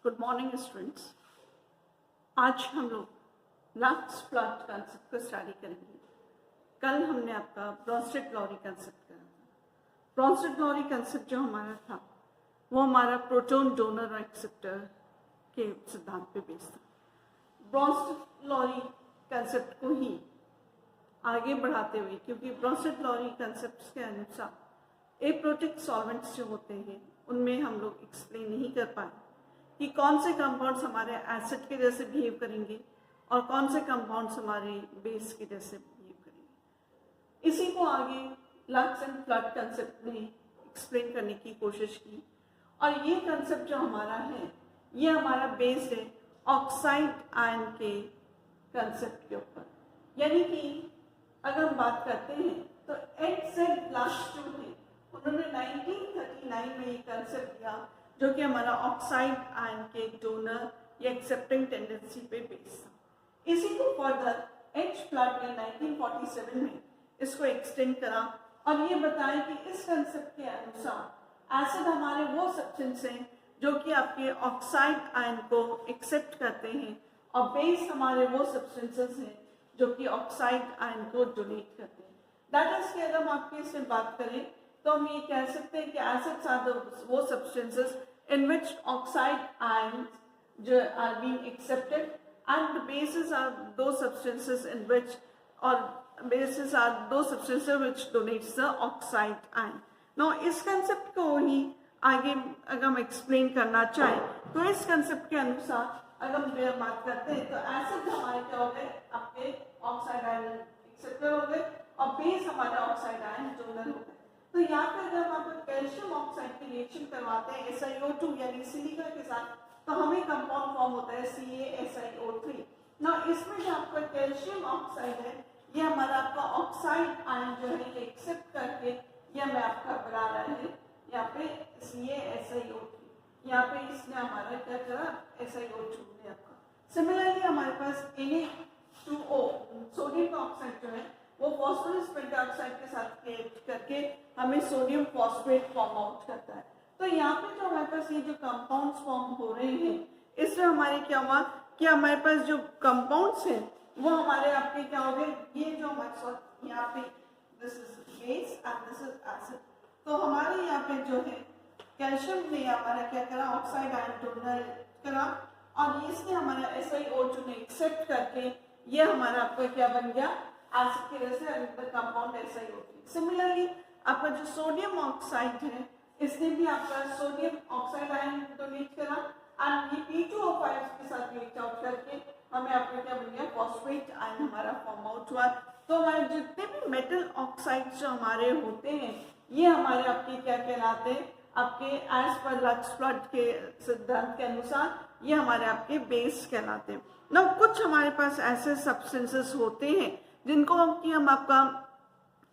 Good morning students. आज हम लोग लक्स फ्लड कंसेप्ट को स्टडी करेंगे। कल हमने आपका ब्रोंस्टेड-लॉरी कंसेप्ट करा था। ब्रोंस्टेड-लॉरी कंसेप्ट जो हमारा था वो हमारा प्रोटॉन डोनर और एक्सेप्टर के सिद्धांत पे बेस्ड था। ब्रोंस्टेड-लॉरी कंसेप्ट को ही आगे बढ़ाते हुए, क्योंकि ब्रोंस्टेड-लॉरी कंसेप्ट के अनुसार एप्रोटिक सॉल्वेंट्स जो होते हैं उनमें हम लोग एक्सप्लेन नहीं कर पाए कि कौन से कंपाउंड्स हमारे एसिड के जैसे बिहेव करेंगे और कौन से कंपाउंड्स हमारे बेस के जैसे बिहेव करेंगे। इसी को आगे लक्स एंड फ्लड कंसेप्ट में एक्सप्लेन करने की कोशिश की, और ये कंसेप्ट जो हमारा है ये हमारा बेस्ड है ऑक्साइड आयन के कंसेप्ट के ऊपर। यानी कि अगर हम बात करते हैं तो एडजेड ब्लास्ट जो है उन्होंने 1939 में ये कंसेप्ट दिया, जो कि हमारा ऑक्साइड आयन के डोनर या एक्सेप्टिंग टेंडेंसी पे बेस्ड था। इसी को फर्दर एच फ्लड ने 1947 में इसको एक्सटेंड करा और ये बताया कि इस कंसेप्ट के अनुसार एसिड हमारे वो सब्सटेंस हैं जो कि आपके ऑक्साइड आयन को एक्सेप्ट करते हैं, और बेस हमारे वो सब्सटेंसेस हैं जो कि ऑक्साइड आयन को डोनेट करते हैं। दैट इज कि अगर हम आपके इसमें बात करें तो हम ये कह सकते हैं कि एसिड्स आर वो substances in which oxide ions are being accepted, and the bases are those substances in which, or bases are those substances which donates the oxide ion. Now इस concept को ही आगे अगर हम explain करना चाहें तो इस concept के अनुसार अगर हम बात करते हैं तो एसिड हमारे क्या हो गए, आपके ऑक्साइड आयन एक्सेप्टर हो गए और बेस हमारे ऑक्साइड आयन डोनर हो गए। तो यहाँ पे अगर हम आपको कैल्शियम ऑक्साइड की रिएक्शन करवाते हैं SiO2 यानी सिलिका के साथ, तो हमें कंपाउंड फॉर्म होता है CaSiO3। ना इसमें जो आपका कैल्शियम ऑक्साइड है ये हमारा आपका ऑक्साइड आयन जो है ये एक्सेप्ट करके ये हमें आपका बना रहा है यहाँ पे CaSiO3। यहाँ पे इसने हमारा क्या करा, SiO2 ने आपका। सिमिलरली हमारे पास Na2O सोडियम ऑक्साइड जो है वो फॉस्फोरस पेंटॉक्साइड के साथ रिएक्ट करके हमें सोडियम फॉस्फेट फॉर्म आउट करता है। तो यहाँ पे जो हमारे पास ये जो कंपाउंड्स फॉर्म हो रहे हैं इसमें हमारे क्या हुआ कि हमारे पास जो कंपाउंड्स हैं वो हमारे आपके क्या हो गए, ये जो हमारे यहाँ पे this is base and this is acid. तो हमारे यहाँ पे जो है कैल्शियम ने हमारा क्या करा, ऑक्साइड आयन डोनर करा, और इसने हमारा SiO2 ने एक्सेप्ट करके ये हमारा आपका क्या बन गया, एसिड की वजह से कंपाउंड SiO3। सिमिलरली आपका जो सोडियम ऑक्साइड है इसने भी आपका सोडियम ऑक्साइड आयन डोनेट करा, एंड ये P2O5 के साथ रिएक्ट आउट करके हमें आपका क्या बन गया, फॉस्फेट आयन हमारा फॉर्म आउट हुआ। तो हमारे जितने भी मेटल ऑक्साइड जो हमारे होते हैं ये हमारे आपके क्या कहलाते हैं, आपके एज पर लक्स फ्लड के सिद्धांत के अनुसार ये हमारे आपके बेस कहलाते हैं। ना कुछ हमारे पास ऐसे सब्सटेंसेस होते हैं जिनको हम आपका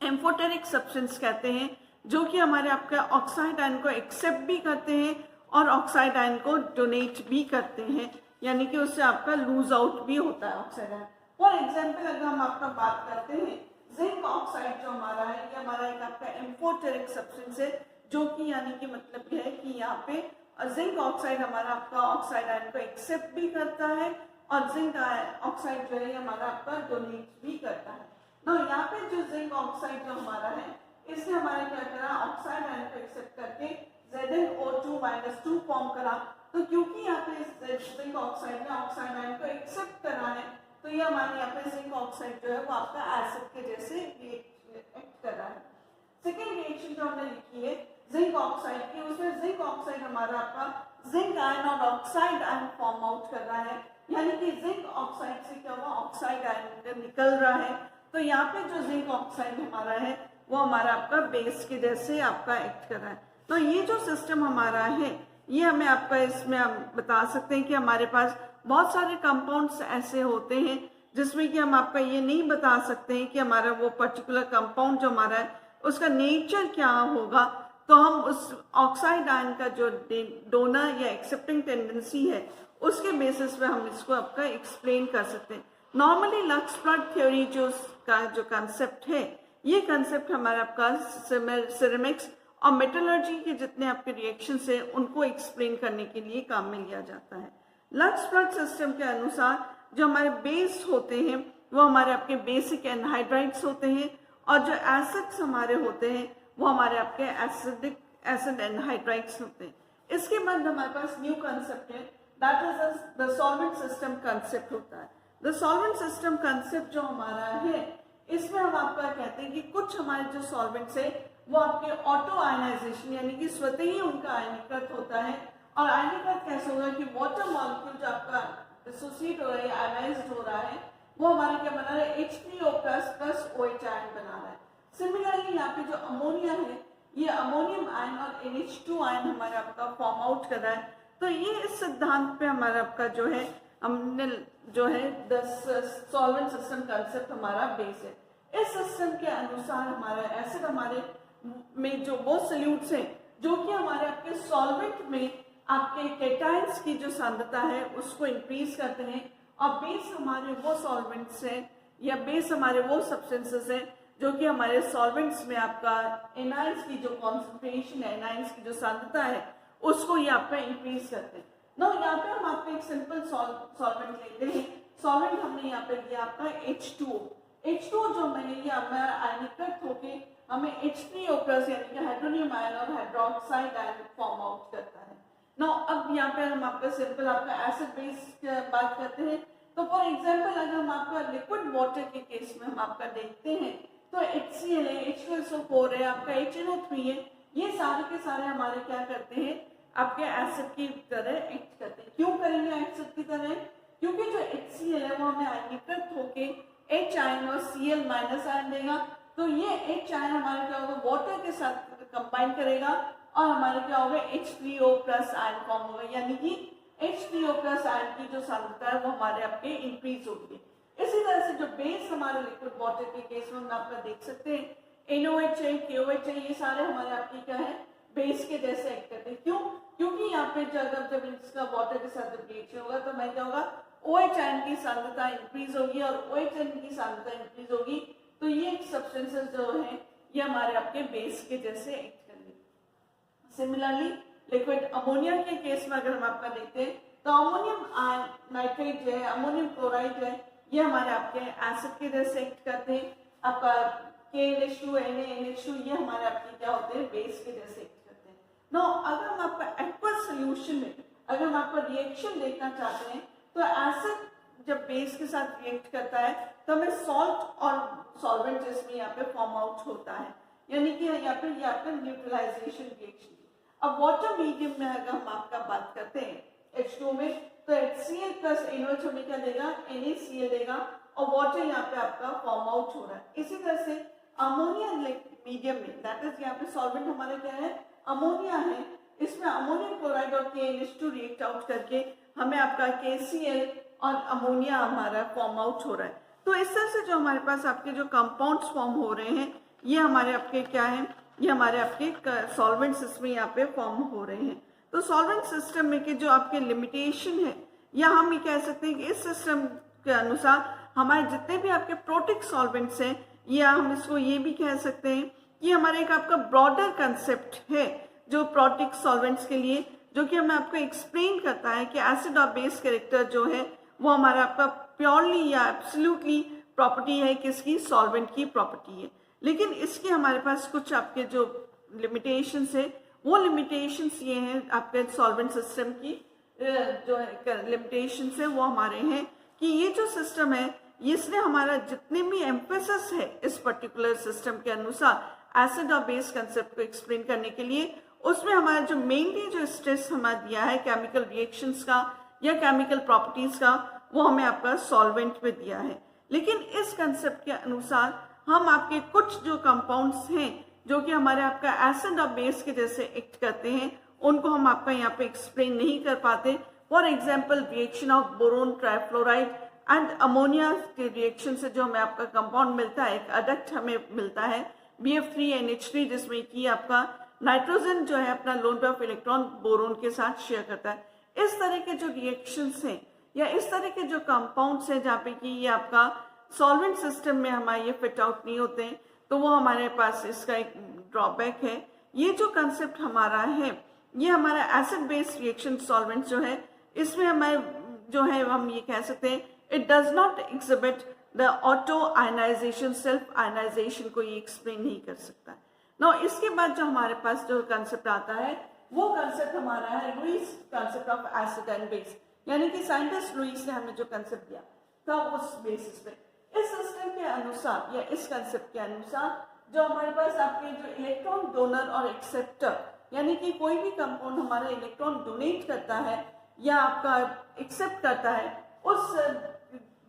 एम्फोटेरिक सब्सटेंस कहते हैं, जो कि हमारे आपका ऑक्साइड आयन को एक्सेप्ट भी करते हैं और ऑक्साइड आयन को डोनेट भी करते हैं, यानी कि उससे आपका लूज आउट भी होता है ऑक्साइड आयन। फॉर एग्जांपल अगर हम आपका बात करते हैं जिंक ऑक्साइड जो हमारा है ये हमारा एक आपका एम्फोटेरिक सब्सटेंस है, जो कि यानी कि मतलब यह है कि यहाँ पे जिंक ऑक्साइड हमारा आपका ऑक्साइड आयन को एक्सेप्ट भी करता है और जिंक ऑक्साइड जो है हमारा आपका डोनेट भी करता है। ना यहाँ पे जो जिंक ऑक्साइड जो हमारा है इसने हमारा क्या करा, ऑक्साइड आयन को एक्सेप्ट करके ZnO2-2 फॉर्म करा। तो क्योंकि यहाँ पे जिंक ऑक्साइड ने ऑक्साइड आयन को एक्सेप्ट करा है तो ये हमारे यहाँ पे जिंक ऑक्साइड जो है वो आपका एसिड के जैसे एक्ट कर रहा है। सेकेंड रिएक्शन जो हमने लिखी है जिंक ऑक्साइड की, उसमें जिंक ऑक्साइड हमारा आपका जिंक आयन और ऑक्साइड आयन फॉर्म आउट कर रहा है, यानी कि जिंक ऑक्साइड से क्या हुआ, ऑक्साइड आयन निकल रहा है। तो यहाँ पे जो जिंक ऑक्साइड हमारा है वो हमारा आपका बेस के जैसे आपका एक्ट कर रहा है। तो ये जो सिस्टम हमारा है ये हमें आपका इसमें हम बता सकते हैं कि हमारे पास बहुत सारे कंपाउंड्स ऐसे होते हैं जिसमें कि हम आपका ये नहीं बता सकते हैं कि हमारा वो पर्टिकुलर कंपाउंड जो हमारा है उसका नेचर क्या होगा। तो हम उस ऑक्साइड आयन का जो डोनर या एक्सेप्टिंग टेंडेंसी है उसके बेसिस पे हम इसको आपका एक्सप्लेन कर सकते हैं। नॉर्मली लक्स फ्लड थ्योरी जो कंसेप्ट है ये कंसेप्ट हमारा आपका सिरेमिक्स और मेटलर्जी के जितने आपके रिएक्शंस है उनको एक्सप्लेन करने के लिए काम में लिया जाता है। लक्स प्लॉट सिस्टम के अनुसार जो हमारे बेस होते हैं वो हमारे आपके बेसिक एनहाइड्राइड्स होते हैं, और जो एसिड्स हमारे होते हैं वो हमारे आपके एसिड एनहाइड्राइड्स होते हैं। इसके बाद हमारे पास न्यू कंसेप्ट है, that is the solvent system concept होता है। द सॉल्वेंट सिस्टम कंसेप्ट जो हमारा है इसमें हम आपका कहते हैं कि कुछ हमारे जो सॉल्वेंट्स है वो आपके ऑटो आयनाइजेशन यानी कि स्वतः ही उनका आयनीकृत होता है। और आयनीकृत कैसे होगा कि वाटर मॉलिक्यूल जो आपका डिसोसिएट हो रहा है, आयनाइज्ड हो रहा है, वो हमारे क्या बना रहा है, H3O प्लस OH आयन बना रहा है। सिमिलरली यहाँ पे जो अमोनिया है ये अमोनियम आयन और NH2 आयन हमारा आपका फॉर्म आउट कर रहा है। तो ये इस सिद्धांत पे हमारा आपका जो है हमने जो है द सॉल्वेंट सिस्टम कंसेप्ट हमारा बेस है। इस सिस्टम के अनुसार हमारा एसिड हमारे में जो वो सॉल्यूट्स हैं जो कि हमारे आपके सॉल्वेंट में आपके केटाइंस की जो सांद्रता है उसको इंक्रीज करते हैं, और बेस हमारे वो सॉल्वेंट्स हैं या बेस हमारे वो सब्सटेंसेस हैं जो कि हमारे सॉल्वेंट्स में आपका एनाइंस की जो कॉन्सेंट्रेशन है, एनाइंस की जो सांद्रता है उसको ये आपका इंक्रीज करते हैं। ना यहाँ पे हम आपको एक सिंपल सॉल्वेंट लेते हैं। सॉल्वेंट हमने यहाँ पे लिया आपका H2O जो मैंने ये हमारा आयनीकृत होके हमें H3O प्लस यानी कि हाइड्रोनियम आयन और हाइड्रोक्साइड आयन फॉर्म आउट करता है। ना अब यहाँ पे हम आपका सिंपल आपका एसिड बेस बात करते हैं। तो फॉर एग्जांपल अगर हम आपका लिक्विड वाटर के केस में हम आपका देखते हैं तो HCl है, H2SO4 है, आपका HNO3 है, ये सारे के सारे हमारे क्या करते हैं आपके एसिड की तरह एक्ट करते हैं। क्यों करेंगे एसिड की तरह? क्योंकि जो HCl है वो हमें आयनीकृत होके H आयन और Cl माइनस आयन देगा। तो ये H आयन हमारे क्या होगा, वाटर के साथ कंबाइन करेगा और हमारे क्या होगा H3O प्लस आयन फॉर्म होगा, यानी कि H3O प्लस आयन की जो सांद्रता है वो हमारे आपके इंक्रीज होगी। इसी तरह से जो बेस हमारे लिक्विड वाटर के केस में हम आपका देख सकते हैं NOH है, KOH है, ये सारे हमारे आपके क्या है बेस के जैसे एक्ट करते हैं। क्यों? क्योंकि यहाँ पे जब इसका वाटर के साथ जब रिएक्शन होगा तो मैं क्या होगा OH आयन की सांद्रता इंक्रीज होगी और OH आयन की सांद्रता इंक्रीज होगी, तो ये सब्सटेंसेस जो है ये हमारे आपके बेस के जैसे एक्ट करेंगे। सिमिलरली लिक्विड अमोनिया के केस में अगर हम आपका देखते हैं तो अमोनियम नाइट्रेट जो है, अमोनियम क्लोराइड जो है, ये हमारे आपके एसिड के जैसे एक्ट करते हैं। आपका KNH2 NaNH2 ये हमारे आपके क्या होते हैं बेस के जैसे एक्ट करते हैं। नो अगर हम आपका एक्वस सोल्यूशन में अगर हम आपका रिएक्शन देखना चाहते हैं तो एसिड जब बेस के साथ रिएक्ट करता है तो हमें सॉल्ट और सॉल्वेंट इसमें यहाँ पे फॉर्म आउट होता है, यानी कि यहाँ पे ये आपका न्यूट्रलाइजेशन रिएक्शन। अब वाटर मीडियम में अगर हम आपका बात करते हैं H2 में तो HCl प्लस NOH हमें क्या देगा, NaCl देगा, और वाटर यहाँ पे आपका फॉर्म आउट हो रहा है। इसी तरह से अमोनिया मीडियम में दैट इज यहाँ पे सॉल्वेंट हमारा क्या है, अमोनिया है, इसमें अमोनियम क्लोराइड और KNH2 रिएक्ट आउट करके हमें आपका KCl और अमोनिया हमारा फॉर्म आउट हो रहा है। तो इस तरह से जो हमारे पास आपके जो कंपाउंड्स फॉर्म हो रहे हैं ये हमारे आपके क्या है, ये हमारे आपके सॉल्वेंट सिस्टम में यहाँ पे फॉर्म हो रहे हैं। तो सॉल्वेंट सिस्टम में के जो आपके लिमिटेशन है या हम ये कह सकते हैं कि इस सिस्टम के अनुसार हमारे जितने भी आपके प्रोटिक सॉल्वेंट्स हैं, या हम इसको ये भी कह सकते हैं कि हमारा एक आपका ब्रॉडर कंसेप्ट है जो प्रोटिक सॉल्वेंट्स के लिए, जो कि हमें आपको एक्सप्लेन करता है कि एसिड और बेस कैरेक्टर जो है वो हमारा आपका प्योरली या एब्सोल्युटली प्रॉपर्टी है किसकी, सॉल्वेंट की प्रॉपर्टी है। लेकिन इसके हमारे पास कुछ आपके जो लिमिटेशंस है वो लिमिटेशंस ये हैं आपके सॉल्वेंट सिस्टम की जो लिमिटेशंस है वो हमारे हैं कि ये जो सिस्टम है इसने हमारा जितने भी एम्फेसिस है इस पर्टिकुलर सिस्टम के अनुसार एसिड और बेस कंसेप्ट को एक्सप्लेन करने के लिए, उसमें हमारा जो मेनली जो स्ट्रेस हमारा दिया है केमिकल रिएक्शंस का या केमिकल प्रॉपर्टीज का, वो हमें आपका सॉल्वेंट में दिया है। लेकिन इस कंसेप्ट के अनुसार हम आपके कुछ जो कंपाउंड्स हैं जो कि हमारे आपका एसिड और बेस के जैसे एक्ट करते हैं उनको हम आपका यहाँ पे एक्सप्लेन नहीं कर पाते। For example reaction of boron trifluoride and ammonia के रिएक्शन से जो हमें आपका कंपाउंड मिलता है, एक अडक्ट हमें मिलता है BF3NH3, जिसमें कि आपका नाइट्रोजन जो है अपना lone pair of electron boron के साथ शेयर करता है। इस तरह के जो रिएक्शंस हैं या इस तरह के जो कंपाउंड्स हैं जहाँ पे कि ये आपका सॉल्वेंट सिस्टम में हमारे ये फिट आउट नहीं होते हैं, तो वो हमारे पास इसका एक ड्रॉबैक है ये जो कंसेप्ट हमारा है, ये हमारा एसिड बेस्ड रिएक्शन सॉल्वेंट जो है, इसमें हमारे जो है हम ये कह सकते हैं it does not exhibit the auto ionisation, self ionisation को ये एक्सप्लेन नहीं कर सकता। ना इसके बाद जो हमारे पास जो कंसेप्ट आता है वो कंसेप्ट हमारा है Lewis concept of acid and base, यानी कि साइंटिस्ट लुईस ने हमें जो कंसेप्ट दिया था उस बेसिस पे, इस सिस्टम के अनुसार या इस कंसेप्ट के अनुसार जो हमारे पास आपके जो इलेक्ट्रॉन डोनर और एक्सेप्टर, यानी कि कोई भी कंपाउंड हमारा इलेक्ट्रॉन डोनेट करता है या आपका एक्सेप्ट करता है, उस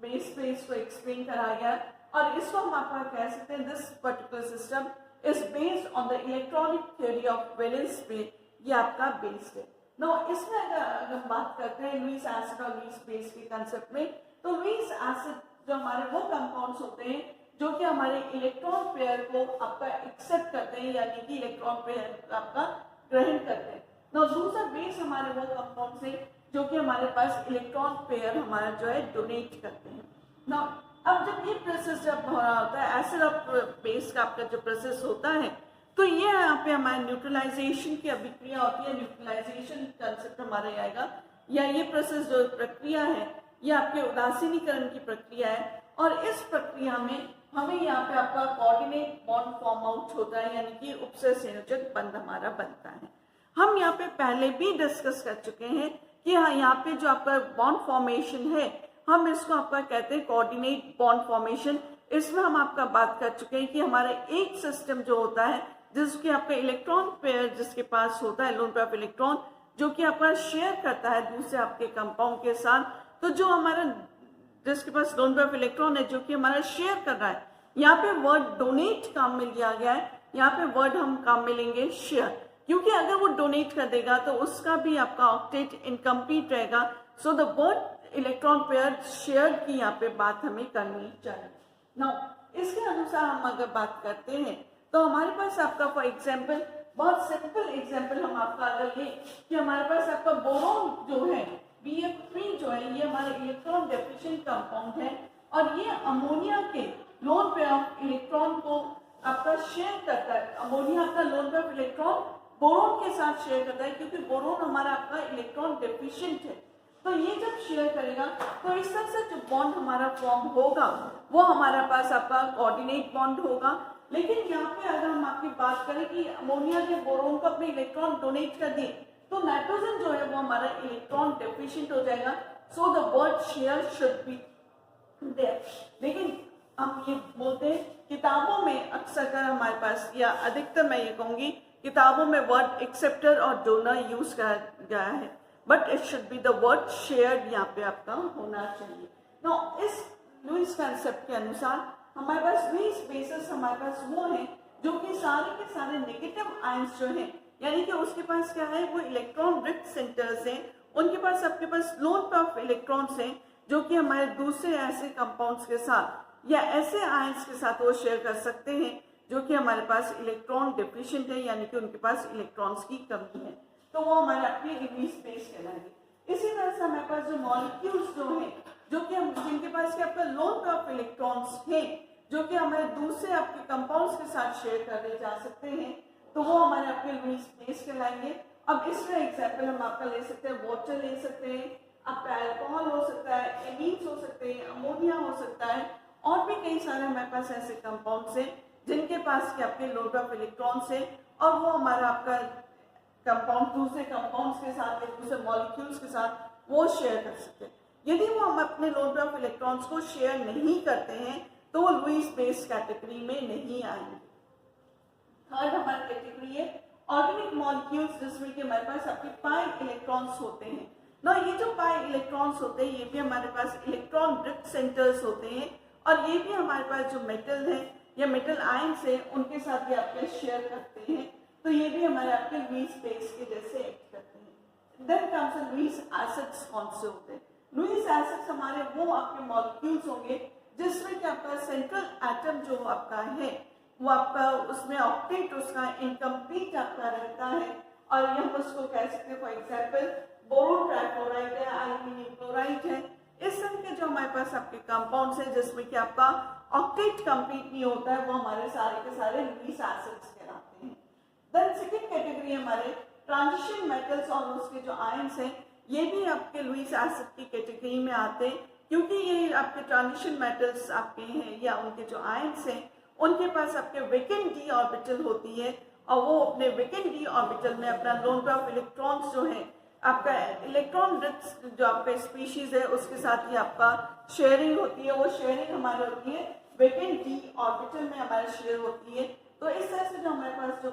बेस पे इसको एक्सप्लेन करा गया। और इसको हम आपका कह सकते हैं this particular system is based on the electronic theory of valence पे, ये आपका बेस्ड है। नो इसमें अगर हम बात करते हैं लुईस एसिड और लुईस बेस के कंसेप्ट में, तो लुईस एसिड जो हमारे वो कंपाउंड्स होते हैं जो कि हमारे इलेक्ट्रॉन पेयर को आपका एक्सेप्ट करते हैं, यानी कि इलेक्ट्रॉन पेयर आपका ग्रहण करते हैं। ना दूसरा बेस हमारे वो कंपाउंड्स हैं जो कि हमारे पास इलेक्ट्रॉन पेयर हमारा जो है डोनेट करते हैं। ना अब जब ये प्रोसेस जब हो रहा होता है एसिड और बेस का आपका जो प्रोसेस होता है, तो ये यहाँ पे हमारे न्यूट्रलाइजेशन की अभिक्रिया होती है। न्यूट्रलाइजेशन कंसेप्ट हमारे आएगा, या ये प्रोसेस जो प्रक्रिया है ये आपके उदासीनीकरण की प्रक्रिया है। और इस प्रक्रिया में हमें यहाँ पे आपका कोऑर्डिनेट बॉन्ड फॉर्म आउट होता है, यानी कि उपसर्ग संयोजक बंध हमारा बनता है। हम यहाँ पे पहले भी डिस्कस कर चुके हैं कि हाँ यहाँ पे जो आपका बॉन्ड फॉर्मेशन है हम इसको आपका कहते हैं कोऑर्डिनेट बॉन्ड फॉर्मेशन। इसमें हम आपका बात कर चुके हैं कि हमारा एक सिस्टम जो होता है जिसके आपका इलेक्ट्रॉन पेयर जिसके पास होता है लोन पेयर ऑफ इलेक्ट्रॉन जो कि आपका शेयर करता है दूसरे आपके कंपाउंड के साथ, तो जो हमारा जिसके पास लोन पेयर ऑफ इलेक्ट्रॉन है जो कि हमारा शेयर कर रहा है, यहाँ पे वर्ड डोनेट काम मिल दिया गया है, यहाँ पे वर्ड हम काम मिलेंगे शेयर, क्योंकि अगर वो डोनेट कर देगा तो उसका भी आपका ऑक्टेट इनकम्प्लीट रहेगा। सो the word electron pair share की यहाँ पे बात हमें करनी चाहिए। नाउ इसके अनुसार हम अगर बात करते हैं तो हमारे पास आपका फॉर एग्जाम्पल बहुत सिंपल एग्जाम्पल हम आपका अगर ले कि हमारे पास आपका बोरोन जो है BF3 जो है ये हमारा इलेक्ट्रॉन डेफिशिएंट कंपाउंड है और ये अमोनिया के लोन पेयर ऑफ इलेक्ट्रॉन को आपका शेयर करता है। अमोनिया आपका lone pair of electron boron के साथ शेयर करता है क्योंकि बोरोन हमारा आपका इलेक्ट्रॉन डेफिशिएंट है। तो ये जब शेयर करेगा तो इस तरह से जो बॉन्ड हमारा फॉर्म होगा वो हमारे पास आपका कोऑर्डिनेट बॉन्ड होगा। लेकिन यहाँ पे अगर हम आपकी बात करें कि अमोनिया ने बोरोन को अपने इलेक्ट्रॉन डोनेट कर दिए तो नाइट्रोजन जो है वो हमारा इलेक्ट्रॉन डेफिशिएंट हो जाएगा। So the word share should be there. लेकिन हम ये बोलते हैं किताबों में अक्सर कर हमारे पास या अधिकतर मैं ये कहूंगी किताबों में वर्ड एक्सेप्टर और डोनर यूज किया गया है, but it should be the word shared यहाँ पे आपका होना चाहिए। नाउ इस लुईस कंसेप्ट के अनुसार हमारे पास लुईस बेसिस हमारे पास वो है जो कि सारे के सारे नेगेटिव आयंस जो हैं, यानी कि उसके पास क्या है वो इलेक्ट्रॉन रिच सेंटर्स हैं, उनके पास आपके पास लोन पेयर ऑफ इलेक्ट्रॉन्स हैं जो कि हमारे दूसरे ऐसे कंपाउंड्स के साथ या ऐसे आयंस के साथ वो शेयर कर सकते हैं जो कि हमारे पास इलेक्ट्रॉन डेफिशिएंट है, यानी कि उनके पास इलेक्ट्रॉन्स की कमी है, तो वो हमारे अपने लुईस बेस कहलाएंगे। इसी तरह से हमारे पास जो मॉलिक्यूल्स जो हैं जो कि हम जिनके पास के आपका लोन पेयर ऑफ इलेक्ट्रॉन्स हैं जो कि हमारे दूसरे आपके कंपाउंड्स के साथ शेयर करे जा सकते हैं, तो वो हमारे आपके लुईस बेस कहलाएंगे। अब इसमें एग्जाम्पल हम आपका ले सकते हैं, वाटर ले सकते हैं, आपका अल्कोहल हो सकता है, एमीन्स हो सकते हैं, अमोनिया हो सकता है, और भी कई सारे हमारे पास ऐसे कंपाउंड्स हैं जिनके पास के आपके लोन पेयर ऑफ इलेक्ट्रॉन्स है और वो हमारा आपका कंपाउंड दूसरे कंपाउंड्स के साथ या दूसरे मॉलिक्यूल्स के साथ वो शेयर कर सकते हैं। यदि वो हम अपने लोन पेयर ऑफ इलेक्ट्रॉन्स को शेयर नहीं करते हैं तो वो लुईस बेस कैटेगरी में नहीं आएंगे। थर्ड हमारी कैटेगरी है ऑर्गेनिक मॉलिक्यूल्स जिसमें कि हमारे पास आपके पाई इलेक्ट्रॉन्स होते हैं ना। ये जो पाई इलेक्ट्रॉन्स होते हैं ये भी हमारे पास इलेक्ट्रॉन रिच सेंटर्स होते हैं और ये भी हमारे पास जो मेटल है या मेटल आयंस है उनके साथ भी आपके शेयर करते हैं, तो ये भी हमारे आपके लुईस बेस के जैसे एक्ट करते हैं। देन कम्स लुईस एसिड्स कौन से होते हैं? लुईस एसिड्स हमारे वो आपके मॉलिक्यूल्स होंगे जिसमें कि आपका सेंट्रल एटम जो आपका है वो आपका उसमें ऑक्टेट उसका इनकम्प्लीट आपका रहता है और हम उसको कह सकते हैं फॉर एग्जाम्पल बोरोन ट्राइक्लोराइड है, एल्यूमिनियम क्लोराइड है, इस तरह के जो हमारे पास आपके कंपाउंड्स हैं जिसमें कि आपका ऑक्टेट कंप्लीट नहीं होता है वो हमारे सारे के सारे लुईस एसिड्स कहलाते हैं। देन सेकेंड कैटेगरी हमारे ट्रांजिशन मेटल्स और उसके जो आयंस हैं, ये भी आपके लुईस एसिड की कैटेगरी में आते हैं, क्योंकि ये आपके ट्रांजिशन मेटल्स आपके हैं या उनके जो आयंस हैं उनके पास आपके वेकेंट डी ऑर्बिटल होती है और वो अपने वेकेंट डी ऑर्बिटल में अपना लोन पेयर ऑफ इलेक्ट्रॉन्स जो है आपका इलेक्ट्रॉन रिच जो आपका स्पीशीज है उसके साथ ही आपका शेयरिंग होती है, वो शेयरिंग हमारी होती है वेकेंट डी ऑर्बिटल में हमारी शेयर होती है। तो इस तरह से जो हमारे पास जो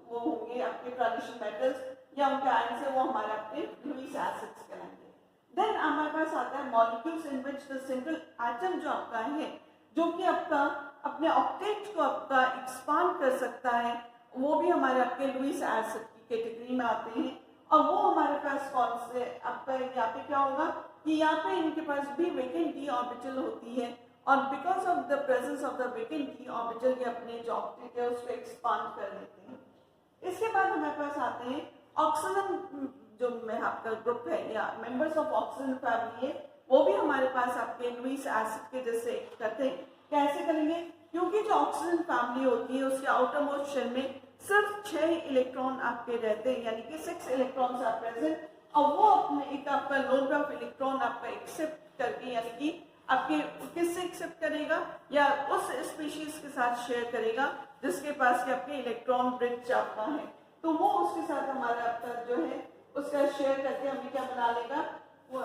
वो होंगे आपके ट्रांजिशन मेटल्स या उनके आयंस है वो हमारे आपके लुईस एसिड्स कहलाएंगे। देन हमारे पास आता है molecules in which the single atom जो आपका है जो कि आपका अपने ऑक्टेट को आपका एक्सपांड कर सकता है, वो भी हमारे आपके लुईस एसिड की कैटेगरी में आते हैं। और वो हमारे पास कौन से आपका यहाँ पे क्या होगा कि यहाँ पे इनके पास भी वेकेंट डी ऑर्बिटल होती है और because of the presence of the vacant D orbital ये अपने जो ऑक्टेट है उसको एक्सपांड कर लेते हैं। इसके बाद हमारे पास आते हैं ऑक्सीजन जो में आपका ग्रुप है या मेंबर्स ऑफ ऑक्सीजन फैमिली है, वो भी हमारे पास आपके लुईस एसिड के जैसे करते हैं। कैसे करेंगे? क्योंकि जो ऑक्सीजन फैमिली होती है उसके आउटर मोस्ट शेल में सिर्फ 6 इलेक्ट्रॉन आपके रहते हैं, यानी कि 6 इलेक्ट्रॉन्स आर प्रेजेंट और वो अपने एक आपका लोन पेयर ऑफ इलेक्ट्रॉन आपका एक्सेप्ट करके, यानी कि आपके किससे एक्सेप्ट करेगा या उस स्पीशीज के साथ शेयर करेगा जिसके पास के आपके इलेक्ट्रॉन रिच आपका है, तो वो उसके साथ हमारा आपका जो है उसका शेयर करके हमें क्या बना लेगा, वो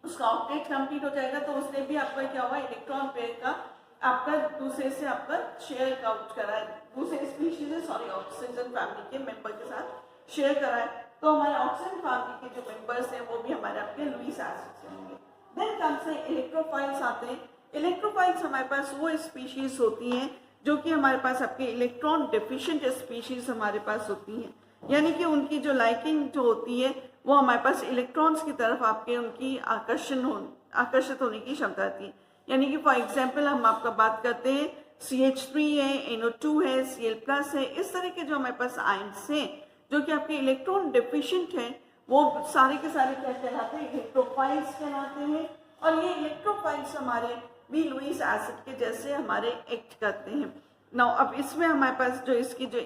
उसका ऑक्टेट कंप्लीट हो जाएगा। तो उसने भी आपका क्या हुआ इलेक्ट्रॉन पेयर का आपका दूसरे से आपका शेयर काउंट करा है, दूसरे स्पीशीज सॉरी ऑक्सीजन फैमिली के मेंबर के साथ शेयर करा है। तो हमारे ऑक्सीजन फैमिली के जो मेंबर्स हैं वो भी हमारे आपके लुईस एसिड्स होंगे। देन कम से इलेक्ट्रोफाइल्स आते हैं। इलेक्ट्रोफाइल्स हमारे पास वो स्पीशीज होती हैं जो कि हमारे पास आपके इलेक्ट्रॉन डेफिशिएंट स्पीशीज हमारे पास होती हैं, यानी कि उनकी जो लाइकिंग जो होती है वो हमारे पास इलेक्ट्रॉन्स की तरफ आपके उनकी आकर्षित होने की क्षमता थी। यानी कि फॉर एग्जांपल हम आपका बात करते हैं CH3 है, NO2 है, Cl+ है, इस तरह के जो हमारे पास आयंस हैं जो कि आपके इलेक्ट्रॉन डेफिशिएंट हैं, वो सारे के सारे क्या कहलाते हैं, इलेक्ट्रोफाइल्स कहलाते हैं। और ये इलेक्ट्रोफाइल्स हमारे भी लुईस एसिड के जैसे हमारे एक्ट करते हैं। नाउ अब इसमें हमारे पास जो इसकी जो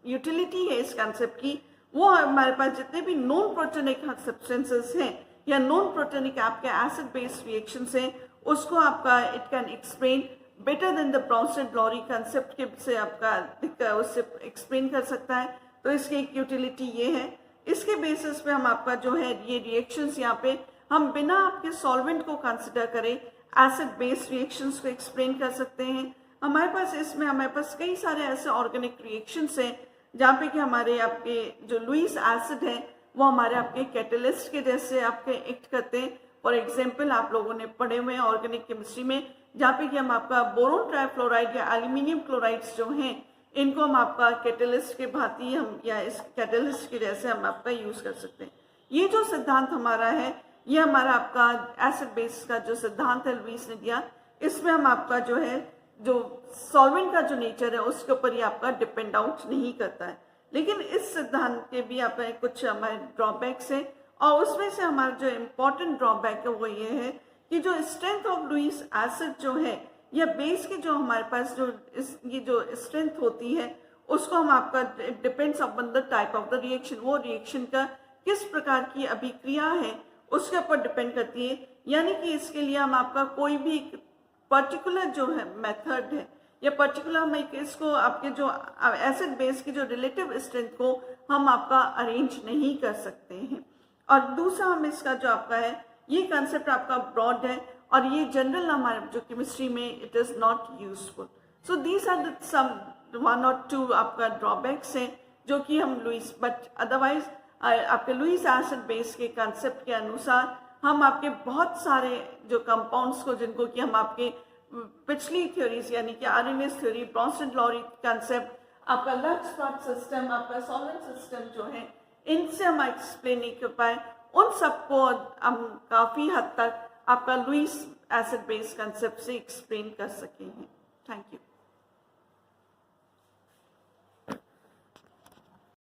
यूटिलिटी है इस कंसेप्ट की, वो हमारे पास जितने भी नॉन प्रोटोनिक सब्सटेंसेस हैं या नॉन प्रोटोनिक आपके एसिड बेस्ड रिएक्शंस हैं, उसको आपका it can explain better than the Bronsted Lowry concept के से आपका उससे एक्सप्लेन कर सकता है। तो इसकी एक यूटिलिटी ये है। इसके बेसिस पे हम आपका जो है ये रिएक्शंस यहाँ पे हम बिना आपके सॉल्वेंट को कंसिडर करें एसिड बेस्ड रिएक्शंस को एक्सप्लेन कर सकते हैं। हमारे पास इसमें हमारे पास कई सारे ऐसे ऑर्गेनिक रिएक्शंस हैं जहाँ पे कि हमारे आपके जो लुईस एसिड है वो हमारे आपके कैटलिस्ट के जैसे आपके एक्ट करते हैं। फॉर एग्जाम्पल आप लोगों ने पढ़े हुए हैं ऑर्गेनिक केमिस्ट्री में, जहाँ पे कि हम आपका बोरोन ट्राइफ्लोराइड या एल्यूमिनियम क्लोराइड्स जो हैं इनको हम आपका कैटलिस्ट के भांति हम या इस कैटलिस्ट के जैसे हम आपका यूज कर सकते हैं। ये जो सिद्धांत हमारा है ये हमारा आपका एसिड बेस का जो सिद्धांत है लुईस ने दिया, इसमें हम आपका जो है जो सॉल्वेंट का जो नेचर है उसके ऊपर ही आपका डिपेंड आउट नहीं करता है। लेकिन इस सिद्धांत के भी आपके कुछ हमारे ड्रॉबैक्स हैं और उसमें से हमारा जो इम्पोर्टेंट ड्रॉबैक है वो ये है कि जो स्ट्रेंथ ऑफ लुईस एसिड जो है या बेस के जो हमारे पास जो ये जो स्ट्रेंथ होती है उसको हम आपका depends upon the type of the reaction, वो रिएक्शन का किस प्रकार की अभिक्रिया है उसके ऊपर डिपेंड करती है। यानी कि इसके लिए हम आपका कोई भी पर्टिकुलर जो है मेथड है या पर्टिकुलर हम इसको आपके जो एसिड बेस की जो रिलेटिव स्ट्रेंथ को हम आपका अरेंज नहीं कर सकते हैं। और दूसरा हम इसका जो आपका है ये कंसेप्ट आपका ब्रॉड है और ये जनरल हमारे जो केमिस्ट्री में it is not useful. So these are some 1 और 2 आपका ड्रॉबैक्स हैं जो कि हम लुईस बट अदरवाइज आपके लुईस एसिड बेस के कंसेप्ट के अनुसार हम आपके बहुत सारे जो कंपाउंड्स को जिनको कि हम आपके पिछली थ्योरीज यानी कि आरएनएस थ्योरी, ब्राउनस्टेड-लॉरी कंसेप्ट, आपका लक्स-स्पार्क सिस्टम, आपका सॉल्वेंट सिस्टम जो है इनसे हम एक्सप्लेन नहीं कर पाए, उन सबको हम काफ़ी हद तक आपका लुईस एसिड बेस कंसेप्ट से एक्सप्लेन कर सके हैं। Thank you.